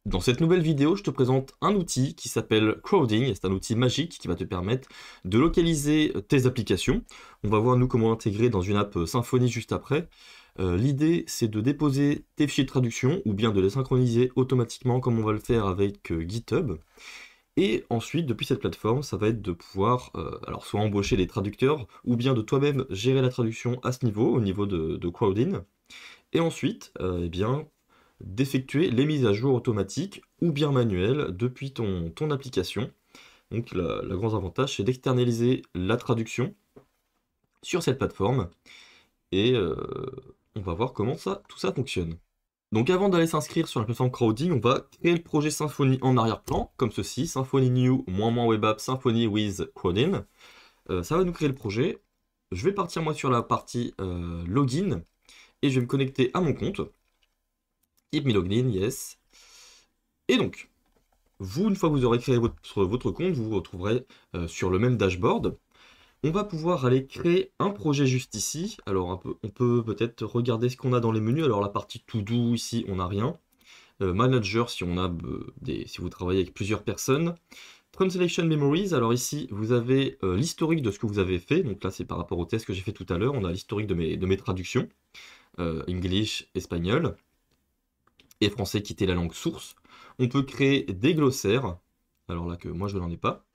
Dans cette nouvelle vidéo, je te présente un outil qui s'appelle Crowding. C'est un outil magique qui va te permettre de localiser tes applications. On va voir nous comment l'intégrer dans une app Symfony juste après. L'idée, c'est de déposer tes fichiers de traduction ou bien de les synchroniser automatiquement comme on va le faire avec GitHub. Et ensuite, depuis cette plateforme, ça va être de pouvoir alors soit embaucher des traducteurs ou bien de toi-même gérer la traduction à ce niveau, au niveau de Crowding. Et ensuite, eh bien, d'effectuer les mises à jour automatiques ou bien manuelles depuis ton application. Donc le grand avantage, c'est d'externaliser la traduction sur cette plateforme et on va voir comment tout ça fonctionne. Donc avant d'aller s'inscrire sur la plateforme Crowding, on va créer le projet Symfony en arrière-plan, comme ceci, Symfony New, web app, Symfony with Crowding. Ça va nous créer le projet. Je vais partir moi sur la partie login et je vais me connecter à mon compte. Keep me logged in, yes. Et donc, vous, une fois que vous aurez créé votre compte, vous vous retrouverez sur le même dashboard. On va pouvoir aller créer un projet juste ici. Alors, on peut peut-être regarder ce qu'on a dans les menus. Alors, la partie to do, ici, on n'a rien. Manager, si on a si vous travaillez avec plusieurs personnes. Translation Memories, alors ici, vous avez l'historique de ce que vous avez fait. Donc là, c'est par rapport au test que j'ai fait tout à l'heure. On a l'historique de mes traductions. English, espagnol et français qui était la langue source. On peut créer des glossaires, alors là que moi je n'en ai pas.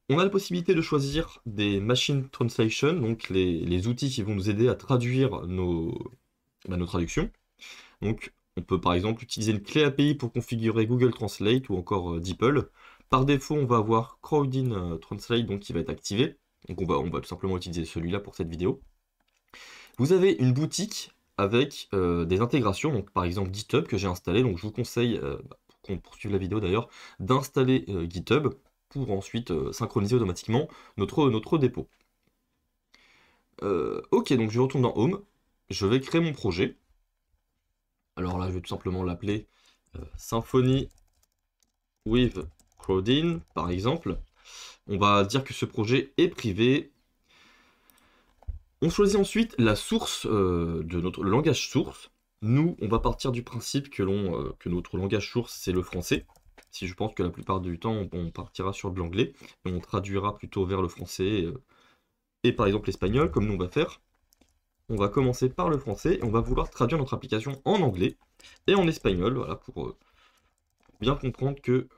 On a la possibilité de choisir des machine translation, donc les outils qui vont nous aider à traduire nos traductions. Donc on peut par exemple utiliser une clé API pour configurer Google Translate ou encore DeepL. Par défaut, on va avoir Crowdin Translate donc qui va être activé. Donc on va tout simplement utiliser celui-là pour cette vidéo. Vous avez une boutique avec des intégrations, donc par exemple GitHub que j'ai installé, donc je vous conseille, pour qu'on poursuive la vidéo d'ailleurs, d'installer GitHub pour ensuite synchroniser automatiquement notre dépôt. Ok, donc je retourne dans Home, je vais créer mon projet. Alors là, je vais tout simplement l'appeler Symfony with Crowdin, par exemple. On va dire que ce projet est privé. On choisit ensuite la source de notre langage source. Nous, on va partir du principe que notre langage source, c'est le français. Si je pense que la plupart du temps, on partira sur de l'anglais, et on traduira plutôt vers le français et par exemple l'espagnol, comme nous on va faire. On va commencer par le français, et on va vouloir traduire notre application en anglais et en espagnol, voilà, pour bien comprendre que,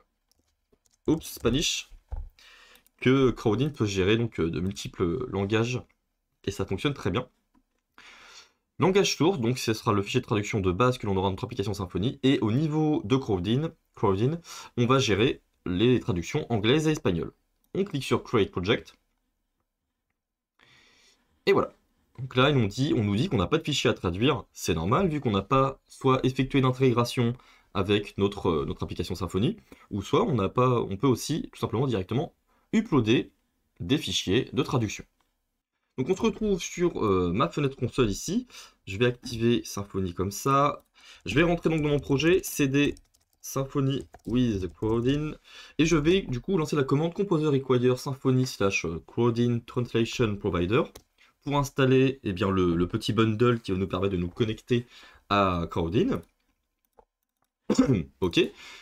oups, Spanish, que Crowdin peut gérer donc de multiples langages, et ça fonctionne très bien. Langage source, donc ce sera le fichier de traduction de base que l'on aura dans notre application Symfony. Et au niveau de Crowdin, on va gérer les traductions anglaises et espagnoles. On clique sur Create Project. Et voilà. Donc là, on nous dit qu'on n'a pas de fichier à traduire. C'est normal, vu qu'on n'a pas soit effectué d'intégration avec notre application Symfony, ou soit on peut aussi tout simplement directement uploader des fichiers de traduction. Donc on se retrouve sur ma fenêtre console ici. Je vais activer Symfony comme ça. Je vais rentrer donc dans mon projet cd Symfony with Crowdin. Et je vais du coup lancer la commande composer require Symfony / Crowdin Translation Provider pour installer bien, le petit bundle qui va nous permettre de nous connecter à Crowdin. Ok,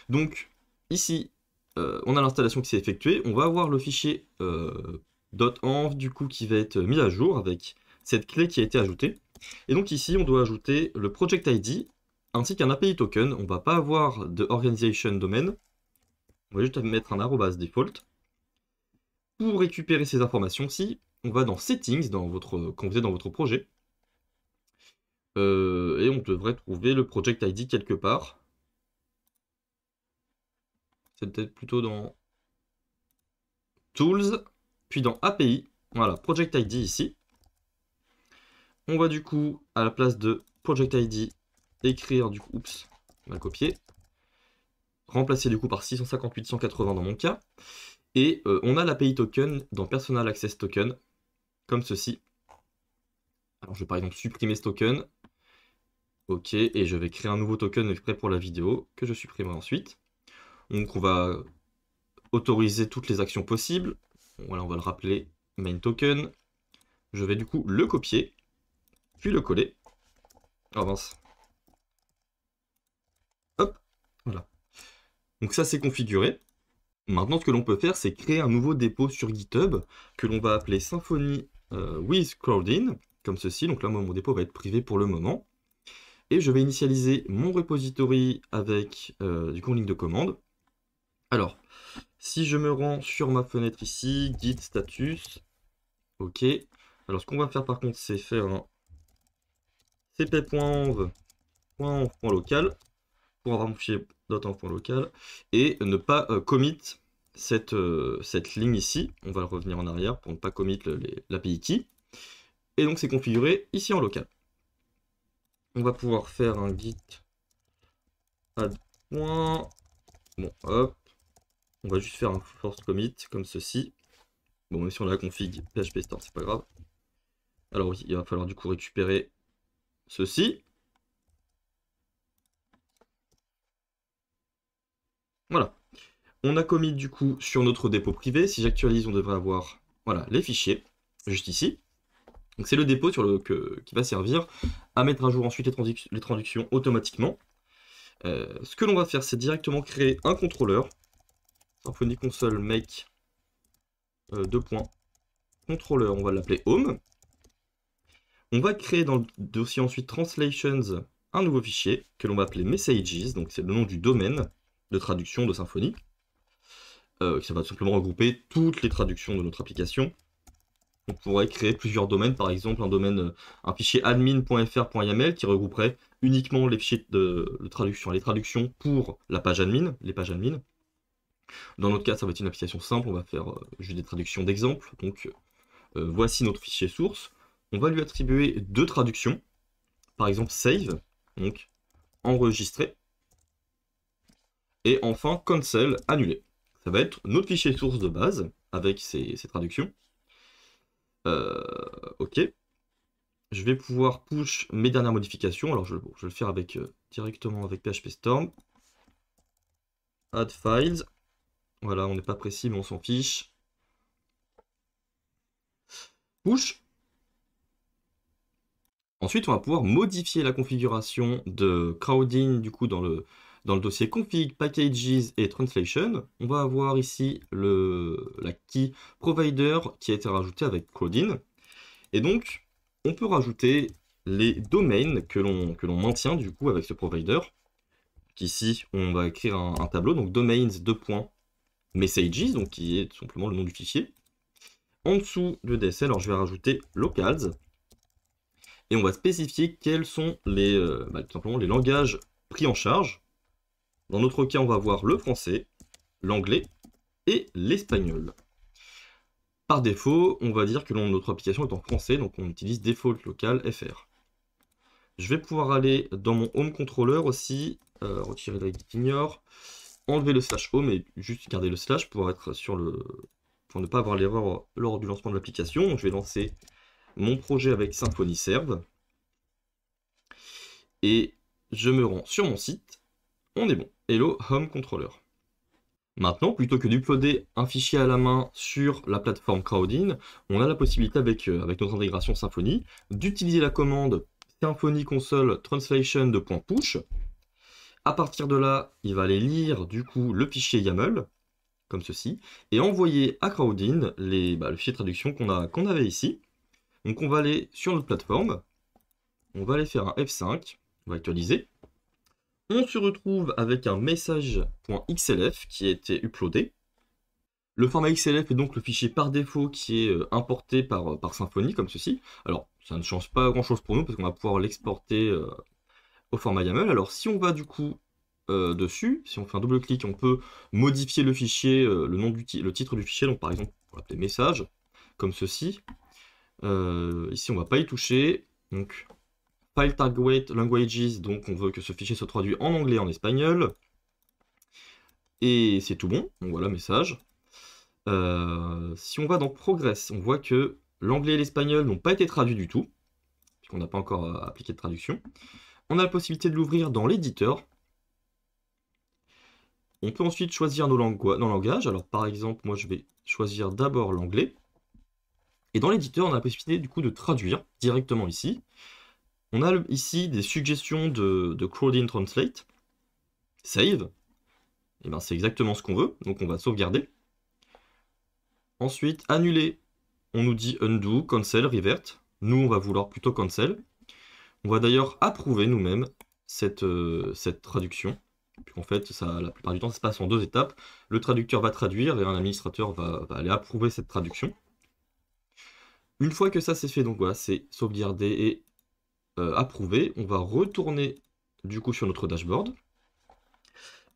donc ici on a l'installation qui s'est effectuée. On va avoir le fichier .env du coup qui va être mis à jour avec cette clé qui a été ajoutée. Et donc ici on doit ajouter le project ID ainsi qu'un API token. On va pas avoir de organization domain. On va juste mettre un arrobas default. Pour récupérer ces informations-ci, on va dans settings quand vous êtes dans votre projet. Et on devrait trouver le project ID quelque part. C'est peut-être plutôt dans Tools, puis dans API. Voilà, project ID ici. On va du coup, à la place de project ID, écrire du coup, oups, on va copier, remplacer du coup par 658.180 dans mon cas, et on a l'API token dans Personal Access Token, comme ceci. Alors je vais par exemple supprimer ce token, ok, et je vais créer un nouveau token exprès pour la vidéo, que je supprimerai ensuite. Donc on va autoriser toutes les actions possibles, voilà, on va le rappeler main token, je vais du coup le copier, puis le coller, oh mince, hop, voilà. Donc ça c'est configuré. Maintenant ce que l'on peut faire c'est créer un nouveau dépôt sur GitHub que l'on va appeler Symfony with Crowdin, comme ceci. Donc là moi, mon dépôt va être privé pour le moment. Et je vais initialiser mon repository avec du coup en ligne de commande. Alors, si je me rends sur ma fenêtre ici, git status, ok. Alors ce qu'on va faire par contre, c'est faire un cp.env.env.local pour avoir mon fichier .env.local et ne pas commit cette ligne ici. On va revenir en arrière pour ne pas commit l'API key. Et donc c'est configuré ici en local. On va pouvoir faire un git add point. Bon, hop. On va juste faire un force commit comme ceci. Bon, même si on a la config PHP Store, c'est pas grave. Alors oui, il va falloir du coup récupérer ceci. Voilà. On a commit du coup sur notre dépôt privé. Si j'actualise, on devrait avoir voilà, les fichiers, juste ici. Donc c'est le dépôt qui va servir à mettre à jour ensuite les traductions automatiquement. Ce que l'on va faire, c'est directement créer un contrôleur. Symfony console make contrôleur, on va l'appeler home. On va créer dans le dossier ensuite translations un nouveau fichier que l'on va appeler messages, donc c'est le nom du domaine de traduction de Symfony. Ça va tout simplement regrouper toutes les traductions de notre application. On pourrait créer plusieurs domaines, par exemple un fichier admin.fr.yaml qui regrouperait uniquement les fichiers de traduction, les traductions pour la page admin, les pages admin. Dans notre cas, ça va être une application simple, on va faire juste des traductions d'exemples. Donc voici notre fichier source. On va lui attribuer deux traductions, par exemple save, donc enregistrer, et enfin cancel, annuler. Ça va être notre fichier source de base avec ces traductions. Ok. Je vais pouvoir push mes dernières modifications. Alors je vais le faire directement avec PHP Storm. Add files. Voilà, on n'est pas précis, mais on s'en fiche. Push. Ensuite, on va pouvoir modifier la configuration de Crowdin du coup dans le dossier config, packages et translation. On va avoir ici la key provider qui a été rajoutée avec Crowdin. Et donc, on peut rajouter les domaines que l'on maintient du coup avec ce provider. Ici, on va écrire un tableau, donc domains:"messages", donc qui est tout simplement le nom du fichier. En dessous de DSL, alors je vais rajouter locals. Et on va spécifier quels sont tout simplement les langages pris en charge. Dans notre cas, on va voir le français, l'anglais et l'espagnol. Par défaut, on va dire que notre application est en français, donc on utilise default local fr. Je vais pouvoir aller dans mon home controller aussi, retirer le ignore, enlever le /home et juste garder le slash pour être pour ne pas avoir l'erreur lors du lancement de l'application. Donc je vais lancer mon projet avec Symfony Serve. Et je me rends sur mon site. On est bon. Hello Home Controller. Maintenant, plutôt que d'uploader un fichier à la main sur la plateforme Crowdin, on a la possibilité avec notre intégration Symfony d'utiliser la commande Symfony console translation de .push. À partir de là, il va aller lire du coup le fichier YAML, comme ceci, et envoyer à Crowdin le fichier de traduction qu'on avait ici. Donc on va aller sur notre plateforme, on va aller faire un F5, on va actualiser. On se retrouve avec un message.xlf qui a été uploadé. Le format XLF est donc le fichier par défaut qui est importé par Symfony, comme ceci. Alors, ça ne change pas grand-chose pour nous, parce qu'on va pouvoir l'exporter au format YAML. Alors, si on va du coup dessus, si on fait un double-clic, on peut modifier le fichier, le titre du fichier. Donc, par exemple, on va appeler message, comme ceci. Ici, on ne va pas y toucher. Donc, file target languages, donc on veut que ce fichier soit traduit en anglais et en espagnol. Et c'est tout bon, donc voilà, message. Si on va dans Progress, on voit que l'anglais et l'espagnol n'ont pas été traduits du tout, puisqu'on n'a pas encore appliqué de traduction. On a la possibilité de l'ouvrir dans l'éditeur. On peut ensuite choisir nos langages. Alors par exemple, moi je vais choisir d'abord l'anglais. Et dans l'éditeur, on a la possibilité du coup de traduire directement ici. On a ici des suggestions de Crowdin Translate, Save. et ben c'est exactement ce qu'on veut, donc on va sauvegarder. Ensuite, annuler, on nous dit undo, cancel, revert. Nous, on va vouloir plutôt cancel. On va d'ailleurs approuver nous-mêmes cette traduction. Puis en fait, ça, la plupart du temps, ça se passe en 2 étapes. Le traducteur va traduire et un administrateur va aller approuver cette traduction. Une fois que ça c'est fait, donc voilà, c'est sauvegardé et approuvé. On va retourner du coup sur notre dashboard.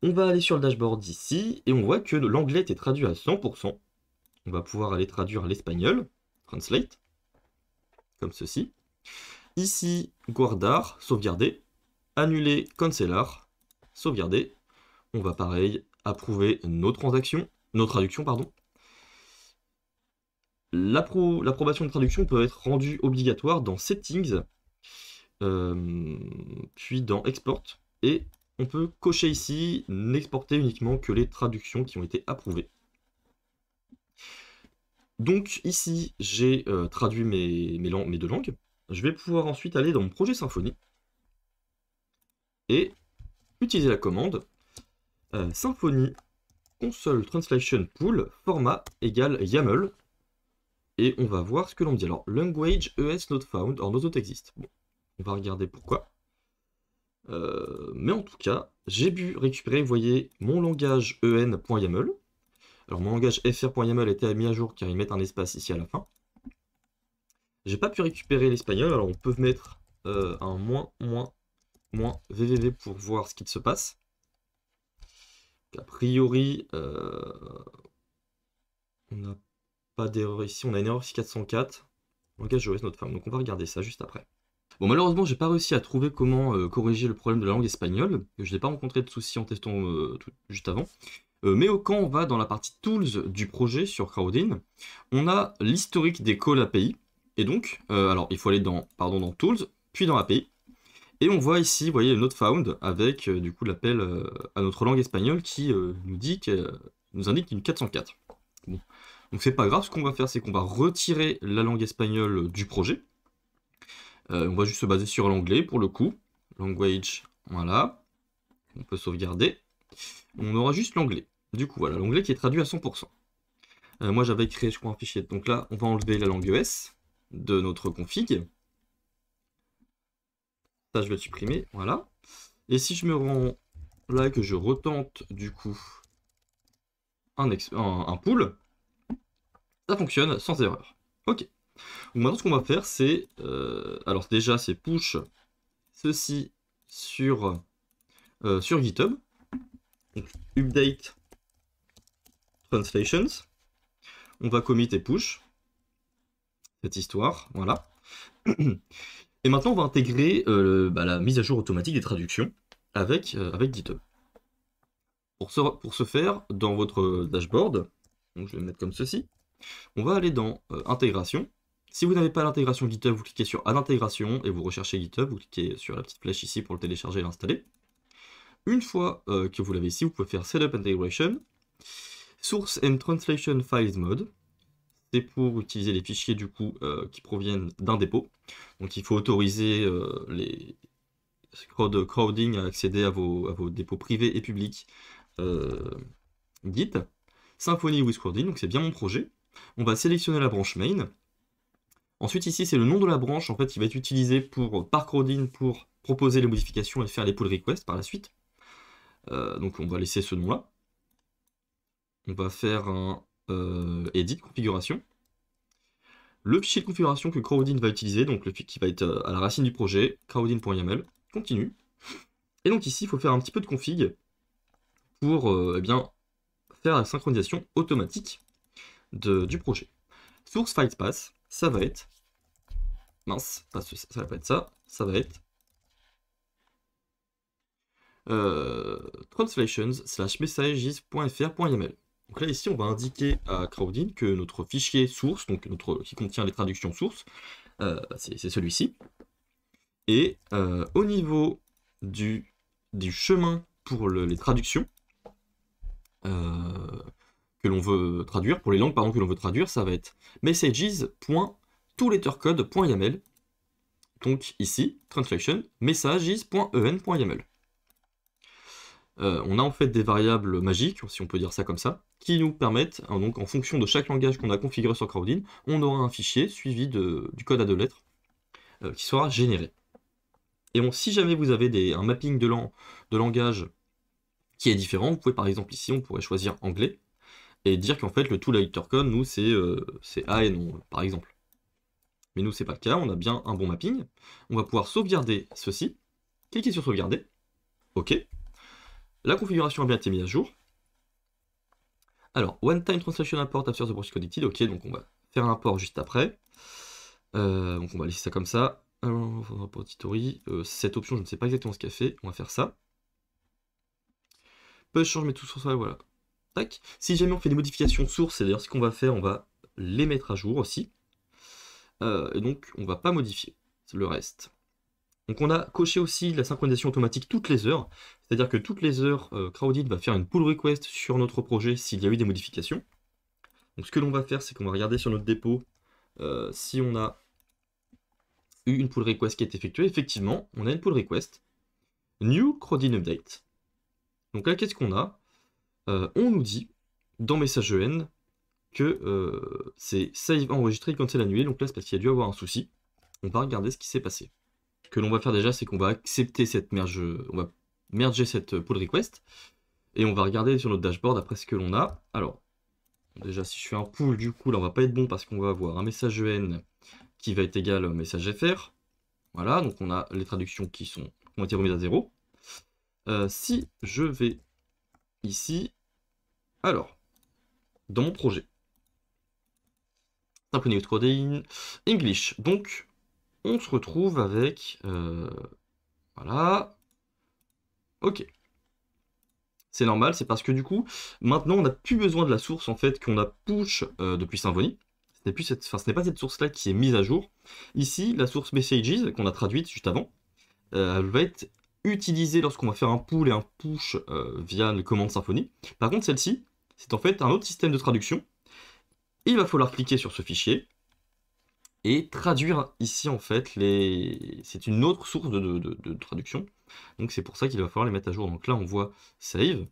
On va aller sur le dashboard ici et on voit que l'anglais est traduit à 100%. On va pouvoir aller traduire à l'espagnol, translate, comme ceci. Ici, guardar, sauvegarder, annuler, cancelar, sauvegarder. On va pareil approuver nos traductions, pardon. L'approbation de traduction peut être rendue obligatoire dans Settings, puis dans Export, et on peut cocher ici, n'exporter uniquement que les traductions qui ont été approuvées. Donc ici, j'ai traduit mes 2 langues. Je vais pouvoir ensuite aller dans mon projet Symfony et utiliser la commande Symfony console translation pool format égale YAML. Et on va voir ce que l'on dit. Alors, language ES not found or not exist. Bon, on va regarder pourquoi. Mais en tout cas, j'ai pu récupérer, vous voyez, mon langage en.yaml. Alors, mon langage fr.yaml était mis à jour car ils mettent un espace ici à la fin. J'ai pas pu récupérer l'espagnol, alors on peut mettre un -vvv pour voir ce qu'il se passe. A priori, on n'a pas d'erreur ici, on a une erreur 6404. Langage OS not found, donc on va regarder ça juste après. Bon, malheureusement, j'ai pas réussi à trouver comment corriger le problème de la langue espagnole. Je n'ai pas rencontré de soucis en testant juste avant. Mais quand on va dans la partie Tools du projet sur Crowdin, on a l'historique des calls API. Et donc, alors il faut aller dans Tools, puis dans API. Et on voit ici, vous voyez, le not found avec du coup l'appel à notre langue espagnole qui nous indique une 404. Bon. Donc c'est pas grave, ce qu'on va faire, c'est qu'on va retirer la langue espagnole du projet. On va juste se baser sur l'anglais pour le coup. Language, voilà. On peut sauvegarder. On aura juste l'anglais. Du coup, voilà, l'anglais qui est traduit à 100%. Moi, j'avais créé, je crois, un fichier. Donc là, on va enlever la langue ES de notre config. Ça, je vais le supprimer, voilà. Et si je me rends là et que je retente, du coup, un pool, ça fonctionne sans erreur. Ok. Donc maintenant, ce qu'on va faire, c'est... alors déjà, c'est push ceci sur GitHub. Donc, update translations. On va commit et push cette histoire, voilà. Et maintenant, on va intégrer la mise à jour automatique des traductions avec GitHub. Pour ce faire, dans votre dashboard, donc je vais le mettre comme ceci, on va aller dans intégration. Si vous n'avez pas l'intégration GitHub, vous cliquez sur Add intégration et vous recherchez GitHub, vous cliquez sur la petite flèche ici pour le télécharger et l'installer. Une fois que vous l'avez ici, vous pouvez faire Setup Integration, Source and Translation Files Mode. C'est pour utiliser les fichiers du coup qui proviennent d'un dépôt. Donc il faut autoriser les crowding à accéder à vos dépôts privés et publics Git. Symfony with crowding, donc c'est bien mon projet. On va sélectionner la branche main. Ensuite ici c'est le nom de la branche en fait qui va être utilisé par crowding pour proposer les modifications et faire les pull requests par la suite. Donc on va laisser ce nom là. On va faire un edit configuration. Le fichier de configuration que Crowdin va utiliser, donc le fichier qui va être à la racine du projet, crowdin.yaml, continue. Et donc ici, il faut faire un petit peu de config pour faire la synchronisation automatique du projet. Source file path, ça va être... Mince, ça va pas être ça, ça va être... translations/messages.fr.yaml. Donc là, ici, on va indiquer à Crowdin que notre fichier source, donc qui contient les traductions sources, c'est celui-ci. Et au niveau du chemin pour les traductions que l'on veut traduire, pour les langues pardon, que l'on veut traduire, ça va être messages.tolettercode.yaml. Donc ici, translation, messages.en.yaml. on a en fait des variables magiques, si on peut dire ça comme ça, qui nous permettent, hein, donc en fonction de chaque langage qu'on a configuré sur Crowdin, on aura un fichier suivi du code à 2 lettres qui sera généré. Et bon, si jamais vous avez un mapping de langage qui est différent, vous pouvez par exemple ici, on pourrait choisir anglais, et dire qu'en fait le tool.code, nous c'est A et non, par exemple. Mais nous c'est pas le cas, on a bien un bon mapping. On va pouvoir sauvegarder ceci, cliquez sur sauvegarder, ok. La configuration a bien été mise à jour. Alors, one time translation import after the process connected, ok, donc on va faire un import juste après. Donc on va laisser ça comme ça. Alors, repository, cette option, je ne sais pas exactement ce qu'elle fait, on va faire ça. Push change, mais tout sur ça, voilà. Tac. Si jamais on fait des modifications de source, c'est d'ailleurs ce qu'on va faire, on va les mettre à jour aussi. Et donc, on va pas modifier le reste. Donc on a coché aussi la synchronisation automatique toutes les heures, c'est-à-dire que toutes les heures, Crowdin va faire une pull request sur notre projet s'il y a eu des modifications. Donc ce que l'on va faire, c'est qu'on va regarder sur notre dépôt si on a eu une pull request qui est effectuée. Effectivement, on a une pull request. New Crowdin Update. Donc là, qu'est-ce qu'on a? On nous dit, dans message EN, que c'est save enregistré, cancel annulé. Donc là, c'est parce qu'il y a dû avoir un souci. On va regarder ce qui s'est passé. Ce que l'on va faire déjà, c'est qu'on va accepter cette merge, on va merger cette pull request, et on va regarder sur notre dashboard après ce que l'on a. Alors, déjà, si je fais un pull, du coup, là, on va pas être bon parce qu'on va avoir un message EN qui va être égal au message FR. Voilà, donc on a les traductions qui ont été remises à 0. Si je vais ici, alors, dans mon projet, Symfony Crowdin, English, donc, on se retrouve avec, voilà, ok. C'est normal, c'est parce que du coup, maintenant on n'a plus besoin de la source en fait qu'on a push depuis Symfony. Ce n'est pas cette source-là qui est mise à jour. Ici, la source messages qu'on a traduite juste avant, elle va être utilisée lorsqu'on va faire un pull et un push via les commandes Symfony. Par contre, celle-ci, c'est en fait un autre système de traduction. Il va falloir cliquer sur ce fichier et traduire ici en fait c'est une autre source de traduction. Donc c'est pour ça qu'il va falloir les mettre à jour. Donc là, on voit save.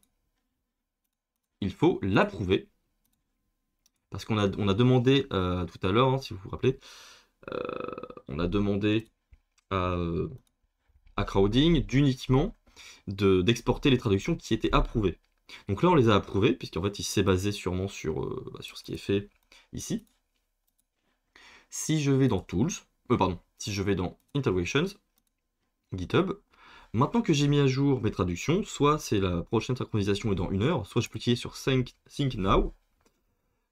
Il faut l'approuver. Parce qu'on a demandé tout à l'heure, hein, si vous vous rappelez, on a demandé à Crowdin d'uniquement d'exporter les traductions qui étaient approuvées. Donc là, on les a approuvées, puisqu'en fait, il s'est basé sûrement sur ce qui est fait ici. Si je vais dans Tools, si je vais dans Integrations, GitHub, maintenant que j'ai mis à jour mes traductions, soit c'est la prochaine synchronisation est dans 1 heure, soit je peux cliquer sur Sync Now,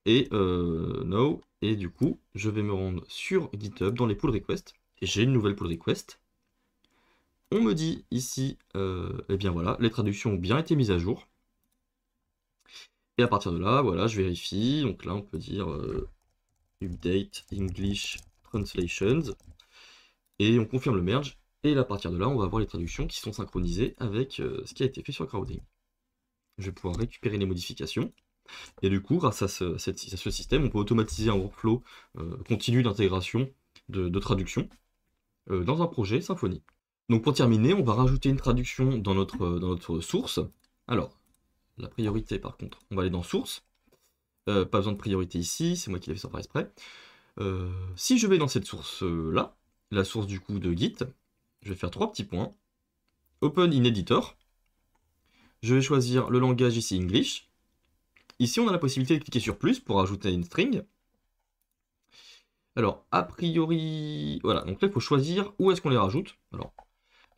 et Now, et du coup, je vais me rendre sur GitHub dans les pull requests, et j'ai une nouvelle pull request. On me dit ici, eh bien voilà, les traductions ont bien été mises à jour. Et à partir de là, voilà, je vérifie. Donc là, on peut dire Update English Translations. Et on confirme le merge. Et à partir de là, on va avoir les traductions qui sont synchronisées avec ce qui a été fait sur Crowdin. Je vais pouvoir récupérer les modifications. Et du coup, grâce à ce système, on peut automatiser un workflow continu d'intégration de traduction dans un projet Symfony. Donc pour terminer, on va rajouter une traduction dans notre source. Alors, la priorité par contre, on va aller dans source. Pas besoin de priorité ici, c'est moi qui l'ai fait sans faire exprès. Si je vais dans cette source-là, la source du coup de Git, je vais faire 3 petits points. Open in Editor. Je vais choisir le langage ici English. Ici, on a la possibilité de cliquer sur plus pour ajouter une string. Alors, a priori, voilà, donc là, il faut choisir où est-ce qu'on les rajoute. Alors,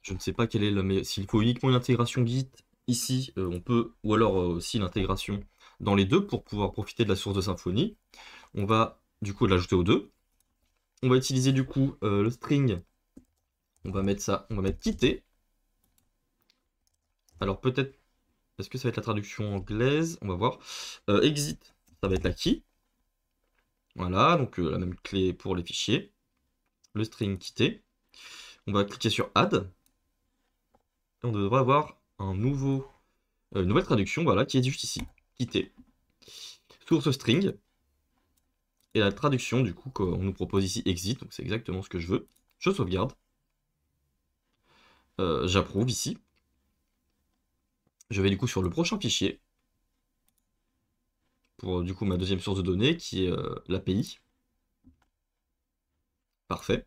je ne sais pas quelle est la meilleure. S'il faut uniquement une intégration Git ici, on peut, ou alors aussi l'intégration dans les deux pour pouvoir profiter de la source de Symfony. On va du coup l'ajouter aux deux. On va utiliser du coup le string. On va mettre ça, on va mettre quitter. Alors peut-être, est-ce que ça va être la traduction anglaise? On va voir. Exit, ça va être la key. Voilà, donc la même clé pour les fichiers. Le string quitter. On va cliquer sur add. Et on devrait avoir une nouvelle traduction, voilà, qui est juste ici. Quitter. Source string. Et la traduction, du coup, qu'on nous propose ici, exit, donc c'est exactement ce que je veux. Je sauvegarde. J'approuve ici. Je vais du coup sur le prochain fichier, pour du coup ma deuxième source de données, qui est l'API. Parfait.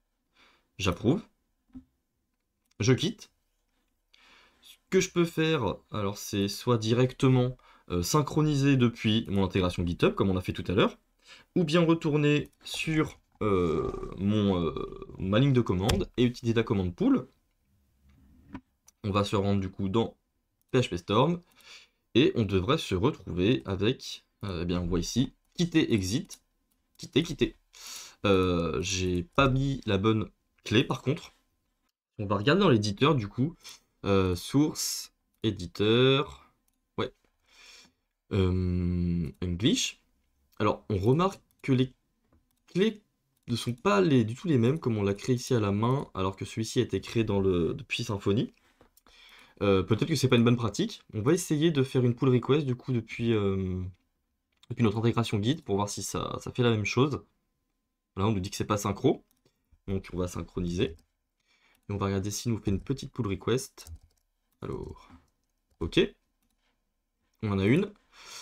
J'approuve. Je quitte. Ce que je peux faire, alors c'est soit directement synchroniser depuis mon intégration GitHub, comme on a fait tout à l'heure, ou bien retourner sur ma ligne de commande et utiliser la commande pull. On va se rendre du coup dans PHP Storm et on devrait se retrouver avec, eh bien on voit ici, quitter exit, quitter. J'ai pas mis la bonne clé par contre. On va regarder dans l'éditeur du coup, source, éditeur, ouais, English. Alors on remarque que les clés ne sont pas du tout les mêmes comme on l'a créé ici à la main, alors que celui-ci a été créé depuis Symfony. Peut-être que c'est pas une bonne pratique. On va essayer de faire une pull request du coup depuis notre intégration guide pour voir si ça fait la même chose. Là on nous dit que c'est pas synchro, donc on va synchroniser. Et on va regarder s'il nous fait une petite pull request. Alors, ok. On en a une.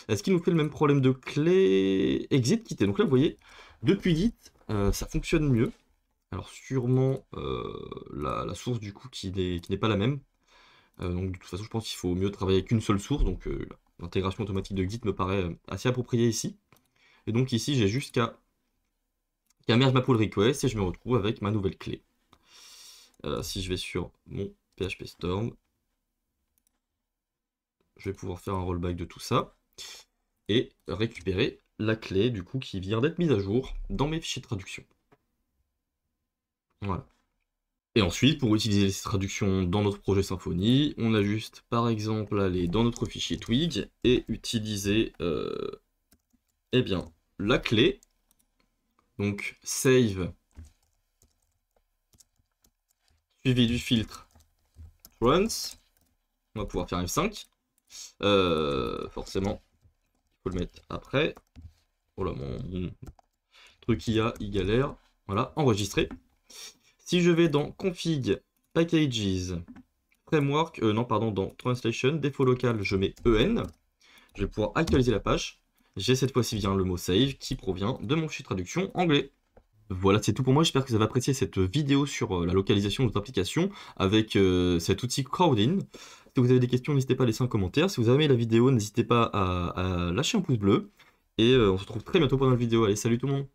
Est-ce qu'il nous fait le même problème de clé exit quitter? Donc là vous voyez, depuis Git, ça fonctionne mieux. Alors sûrement la source du coup qui n'est pas la même. Donc de toute façon je pense qu'il faut mieux travailler avec une seule source. Donc l'intégration automatique de Git me paraît assez appropriée ici. Et donc ici j'ai juste qu'à merge ma pull request et je me retrouve avec ma nouvelle clé. Si je vais sur mon PHP Storm, je vais pouvoir faire un rollback de tout ça et récupérer la clé du coup qui vient d'être mise à jour dans mes fichiers de traduction. Voilà. Et ensuite, pour utiliser ces traductions dans notre projet Symfony, on a juste par exemple aller dans notre fichier Twig et utiliser eh bien, la clé. Donc save suivi du filtre runs. On va pouvoir faire F5. Forcément, il faut le mettre après. Oh là, mon truc IA, il galère. Voilà, enregistré. Si je vais dans config, packages, framework, non pardon, dans translation, défaut local, je mets EN. Je vais pouvoir actualiser la page. J'ai cette fois-ci bien le mot save qui provient de mon fichier de traduction anglais. Voilà, c'est tout pour moi. J'espère que vous avez apprécié cette vidéo sur la localisation de votre application avec cet outil Crowdin. Si vous avez des questions, n'hésitez pas à laisser un commentaire. Si vous avez aimé la vidéo, n'hésitez pas à lâcher un pouce bleu. Et on se retrouve très bientôt pour une nouvelle vidéo. Allez, salut tout le monde!